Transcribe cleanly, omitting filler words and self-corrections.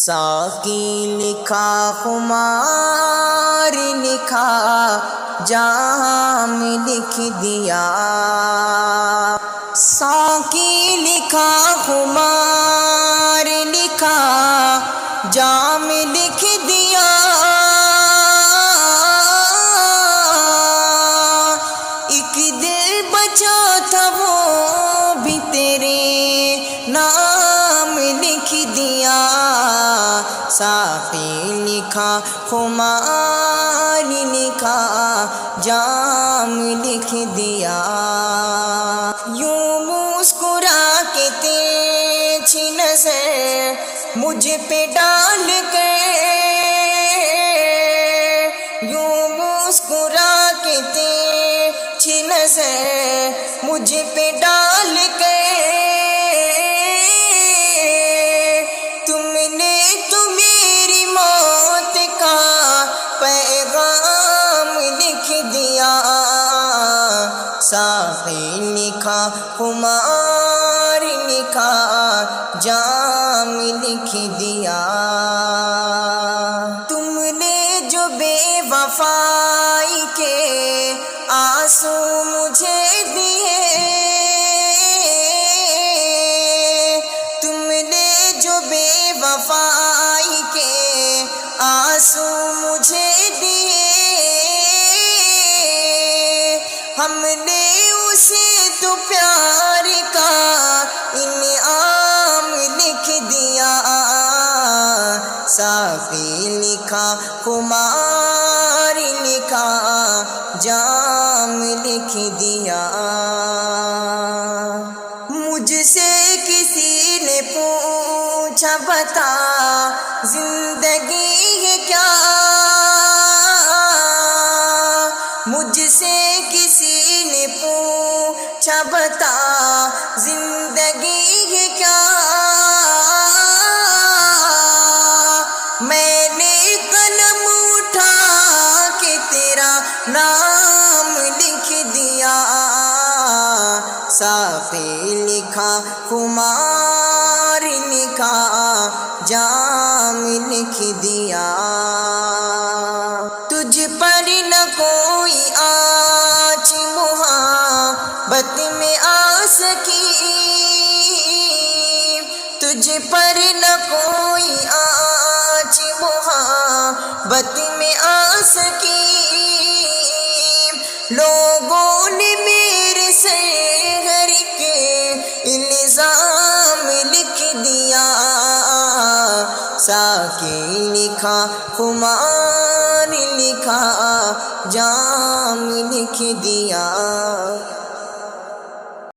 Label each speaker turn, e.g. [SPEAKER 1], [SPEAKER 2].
[SPEAKER 1] ساقی لکھا خمار لکھا جام لکھ دیا، ساقی لکھا خمار لکھا جام لکھ دیا، ایک دل بچا تھا وہ بھی تیرے نام لکھ دیا، ساقی لکھا خمار لکھا جام لکھ دیا، یوں مسکرا کے تیرچھی نظر مجھ پہ ڈال کے، یوں مسکرا کے تیرچھی نظر مجھ پہ ڈال کے، تم نے تو میری موت کا پیغام لکھ دیا، ساقی لکھا خمار لکھا جام لکھ دیا، تم نے جو بے وفائی کے آنسو مجھے دیے، تم نے جو بے وفائی کے آنسو مجھے دیے، ہم نے اسے تو پیار کا انعام لکھ دیا، ساقی لکھا خمار لکھا جام لکھ دیا، مجھ سے کسی نے پوچھا بتا زندگی ہے کیا، مجھ سے کسی نے پوچھا بتا زندگی ہے کیا، میں نے قلم اٹھا کے تیرا نام لکھ دیا، ساقی لکھا خمار لکھا جام لکھ دیا، تجھ پر نہ کوئی آنچ محبت میں آ سکی، تجھ پر نہ کوئی آنچ محبت میں آ سکی، لوگوں نے میرے سر کے الزام لکھ دیا، ساقی لکھا خمار لکھا جام لکھ دیا۔